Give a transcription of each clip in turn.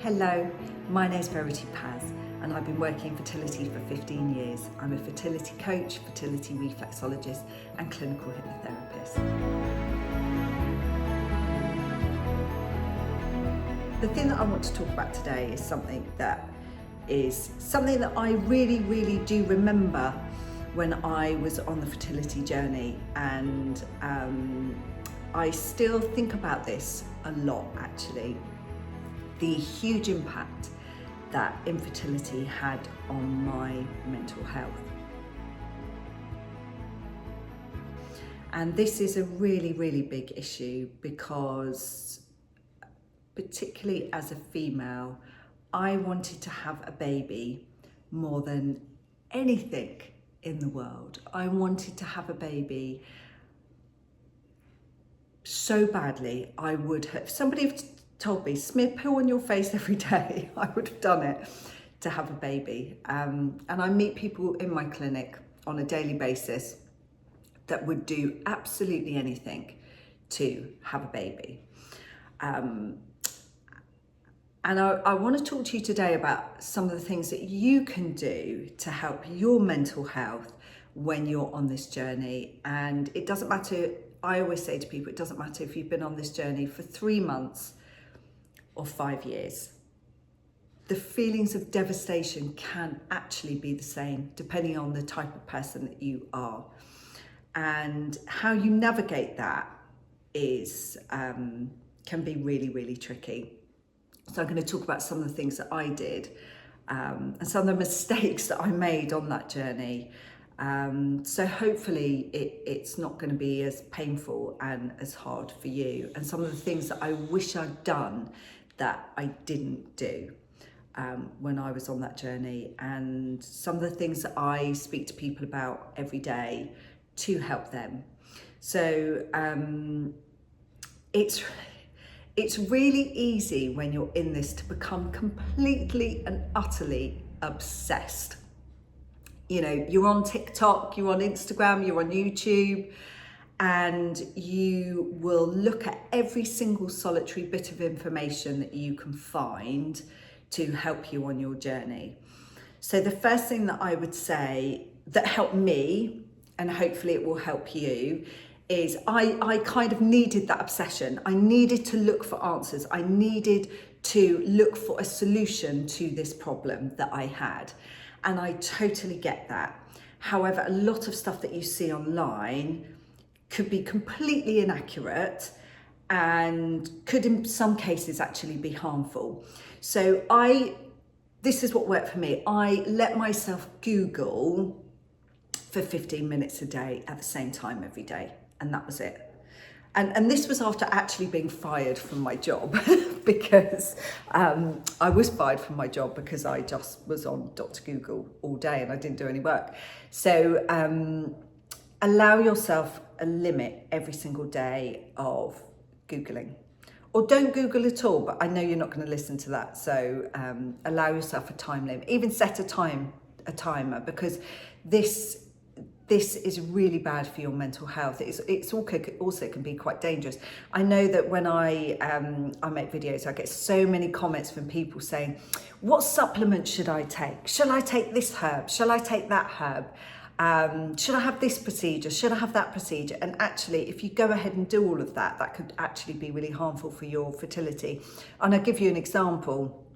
Hello, my name's Verity and I've been working in fertility for 15 years. I'm a fertility coach, fertility reflexologist and clinical hypnotherapist. The thing that I want to talk about today is something that I really do remember when I was on the fertility journey, and I still think about this a lot actually. The huge impact that infertility had on my mental health. And this is a really big issue because, particularly as a female, I wanted to have a baby more than anything in the world. I wanted to have a baby so badly. I would have, somebody told me, smear poo on your face every day, I would have done it to have a baby. And I meet people in my clinic on a daily basis that would do absolutely anything to have a baby. And I want to talk to you today about some of the things that you can do to help your mental health when you're on this journey. And it doesn't matter, I always say to people, it doesn't matter if you've been on this journey for 3 months or 5 years. The feelings of devastation can actually be the same depending on the type of person that you are. And how you navigate that is can be really tricky. So I'm going to talk about some of the things that I did and some of the mistakes that I made on that journey. So hopefully it's not going to be as painful and as hard for you. And some of the things that I wish I'd done that I didn't do when I was on that journey, and some of the things that I speak to people about every day to help them. So it's really easy when you're in this to become completely and utterly obsessed. You know, you're on TikTok, you're on Instagram, you're on YouTube, and you will look at every single solitary bit of information that you can find to help you on your journey. So the first thing that I would say that helped me, and hopefully it will help you, is I kind of needed that obsession. I needed to look for answers. I needed to look for a solution to this problem that I had. And I totally get that. However, a lot of stuff that you see online could be completely inaccurate and could in some cases actually be harmful. So this is what worked for me. I let myself Google for 15 minutes a day at the same time every day. And that was it. And this was after actually being fired from my job because I was fired from my job because I just was on Dr. Google all day and I didn't do any work. So allow yourself a limit every single day of Googling. Or don't Google at all, but I know you're not going to listen to that. So allow yourself a time limit, even set a timer, because this is really bad for your mental health. It's also can be quite dangerous. I know that when I make videos, I get so many comments from people saying, what supplement should I take? Shall I take this herb? Shall I take that herb? Should I have this procedure? Should I have that procedure? And actually, if you go ahead and do all of that, that could actually be really harmful for your fertility. And I'll give you an example.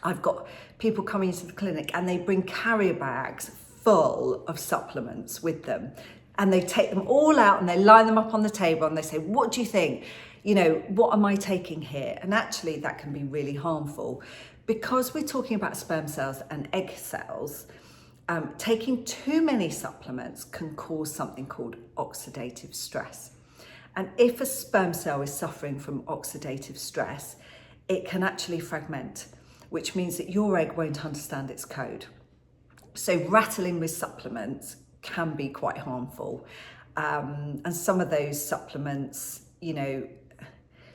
I've got people coming into the clinic and they bring carrier bags full of supplements with them, and they take them all out and they line them up on the table and they say, what do you think? You know, what am I taking here? And actually that can be really harmful because we're talking about sperm cells and egg cells. Taking too many supplements can cause something called oxidative stress. And if a sperm cell is suffering from oxidative stress, it can actually fragment, which means that your egg won't understand its code. So rattling with supplements can be quite harmful. And some of those supplements, you know,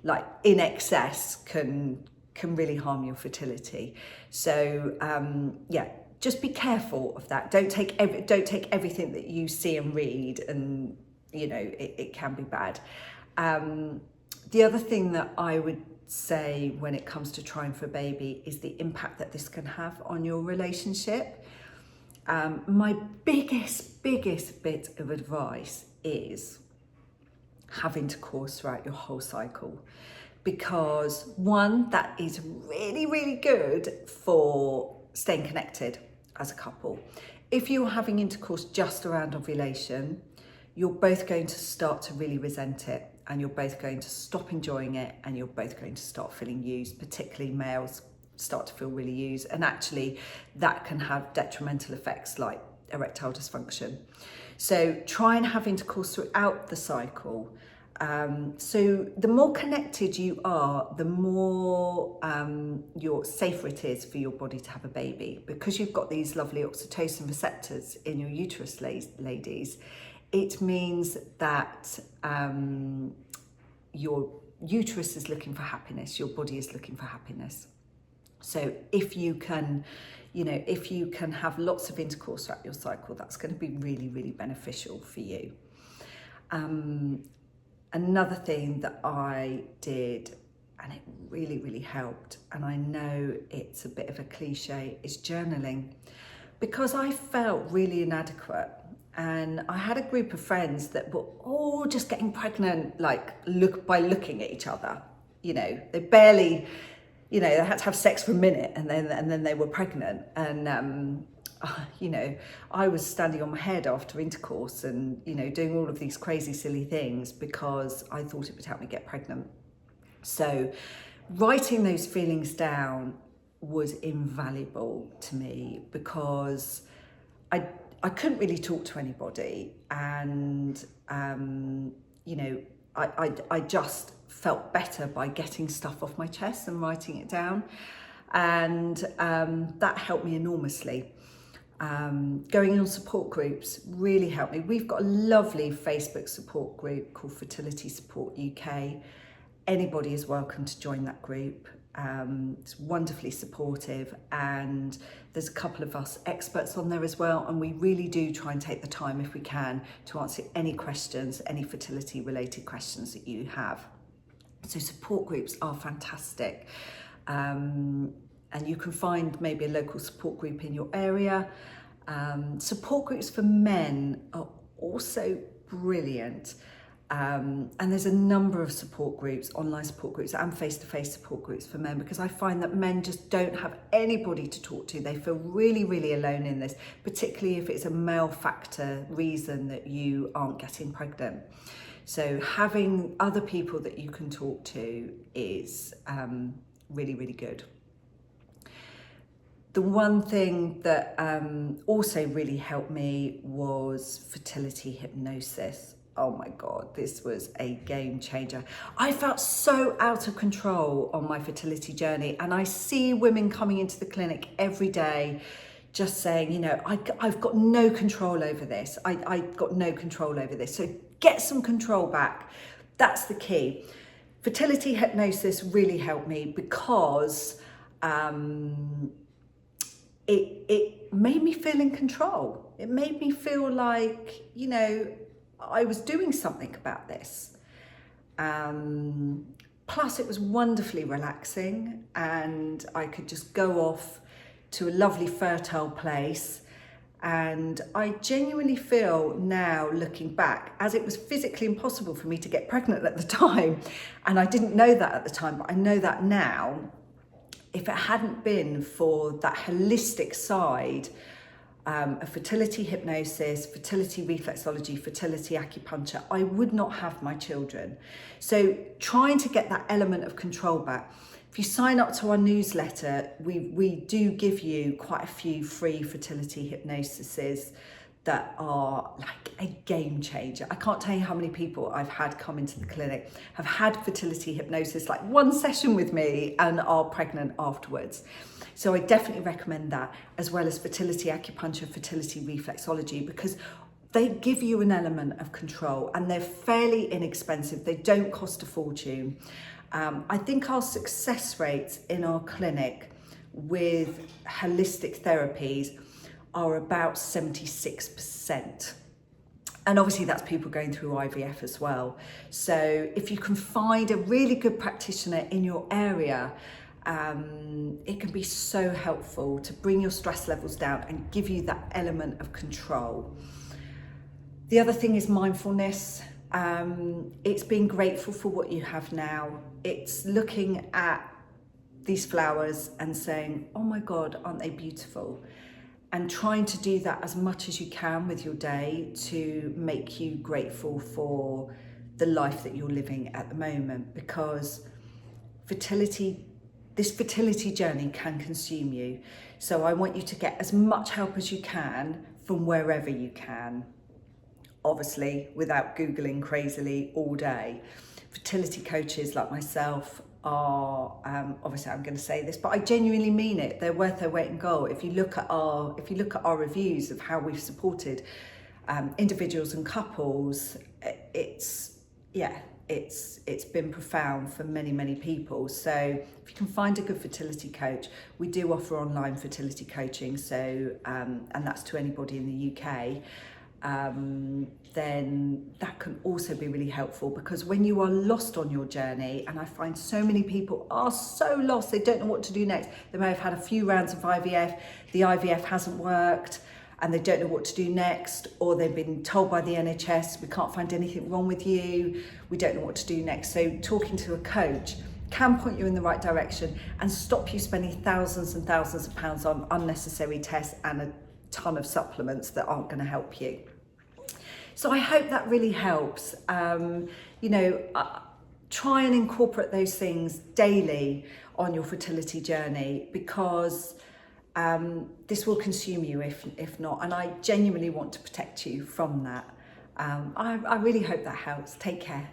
like in excess can really harm your fertility. So yeah, just be careful of that. Don't take everything that you see and read, and you know, it can be bad. The other thing that I would say when it comes to trying for a baby is the impact that this can have on your relationship. My biggest bit of advice is have intercourse throughout your whole cycle, because one, that is really good for staying connected as a couple. If you're having intercourse just around ovulation, you're both going to start to really resent it, and you're both going to stop enjoying it, and you're both going to start feeling used. Particularly males start to feel really used, and actually that can have detrimental effects like erectile dysfunction. So try and have intercourse throughout the cycle. So the more connected you are, the more safer it is for your body to have a baby, because you've got these lovely oxytocin receptors in your uterus, ladies. It means that your uterus is looking for happiness, your body is looking for happiness. So if you can, have lots of intercourse throughout your cycle, that's going to be really beneficial for you. Another thing that I did, and it really helped, and I know it's a bit of a cliche, is journaling, because I felt really inadequate. And I had a group of friends that were all just getting pregnant, by looking at each other. They barely, they had to have sex for a minute, and then they were pregnant. And I was standing on my head after intercourse, and doing all of these crazy silly things because I thought it would help me get pregnant. So writing those feelings down was invaluable to me, because I couldn't really talk to anybody, and I just felt better by getting stuff off my chest and writing it down, and that helped me enormously. Going on support groups really helped me. We've got a lovely Facebook support group called Fertility Support UK. Anybody is welcome to join that group. It's wonderfully supportive, and there's a couple of us experts on there as well, and we really do try and take the time, if we can, to answer any questions, any fertility related questions that you have. So support groups are fantastic, and you can find maybe a local support group in your area. Support groups for men are also brilliant. And there's a number of support groups, online support groups and face-to-face support groups for men, because I find that men just don't have anybody to talk to. They feel really alone in this, particularly if it's a male factor reason that you aren't getting pregnant. So having other people that you can talk to is really good. The one thing that also really helped me was fertility hypnosis. Oh my God, this was a game changer. I felt so out of control on my fertility journey, and I see women coming into the clinic every day just saying, I've got no control over this. I've got no control over this. So get some control back. That's the key. Fertility hypnosis really helped me, because it made me feel in control. It made me feel like, I was doing something about this. Plus it was wonderfully relaxing, and I could just go off to a lovely fertile place. And I genuinely feel now, looking back, as it was physically impossible for me to get pregnant at the time, and I didn't know that at the time, but I know that now, if it hadn't been for that holistic side of fertility hypnosis, fertility reflexology, fertility acupuncture, I would not have my children. So trying to get that element of control back. If you sign up to our newsletter, we do give you quite a few free fertility hypnosises that are like a game changer. I can't tell you how many people I've had come into the clinic have had fertility hypnosis, like one session with me, and are pregnant afterwards. So I definitely recommend that, as well as fertility acupuncture, fertility reflexology, because they give you an element of control, and they're fairly inexpensive. They don't cost a fortune. I think our success rates in our clinic with holistic therapies are about 76%. And obviously that's people going through IVF as well. So if you can find a really good practitioner in your area, it can be so helpful to bring your stress levels down and give you that element of control. The other thing is mindfulness. It's being grateful for what you have now. It's looking at these flowers and saying, oh my God, aren't they beautiful? And trying to do that as much as you can with your day to make you grateful for the life that you're living at the moment, because this fertility journey can consume you. So I want you to get as much help as you can from wherever you can, obviously without Googling crazily all day. Fertility coaches like myself are, obviously I'm going to say this, but I genuinely mean it. They're worth their weight in gold. If you look at our reviews of how we've supported individuals and couples, it's been profound for many people. So if you can find a good fertility coach, we do offer online fertility coaching. So and that's to anybody in the UK. Then that can also be really helpful, because when you are lost on your journey, and I find so many people are so lost, they don't know what to do next. They may have had a few rounds of IVF, the IVF hasn't worked, and they don't know what to do next, or they've been told by the NHS, we can't find anything wrong with you, we don't know what to do next. So talking to a coach can point you in the right direction and stop you spending thousands and thousands of pounds on unnecessary tests and a ton of supplements that aren't going to help you. So I hope that really helps. Try and incorporate those things daily on your fertility journey, because this will consume you if not. And I genuinely want to protect you from that. I really hope that helps. Take care.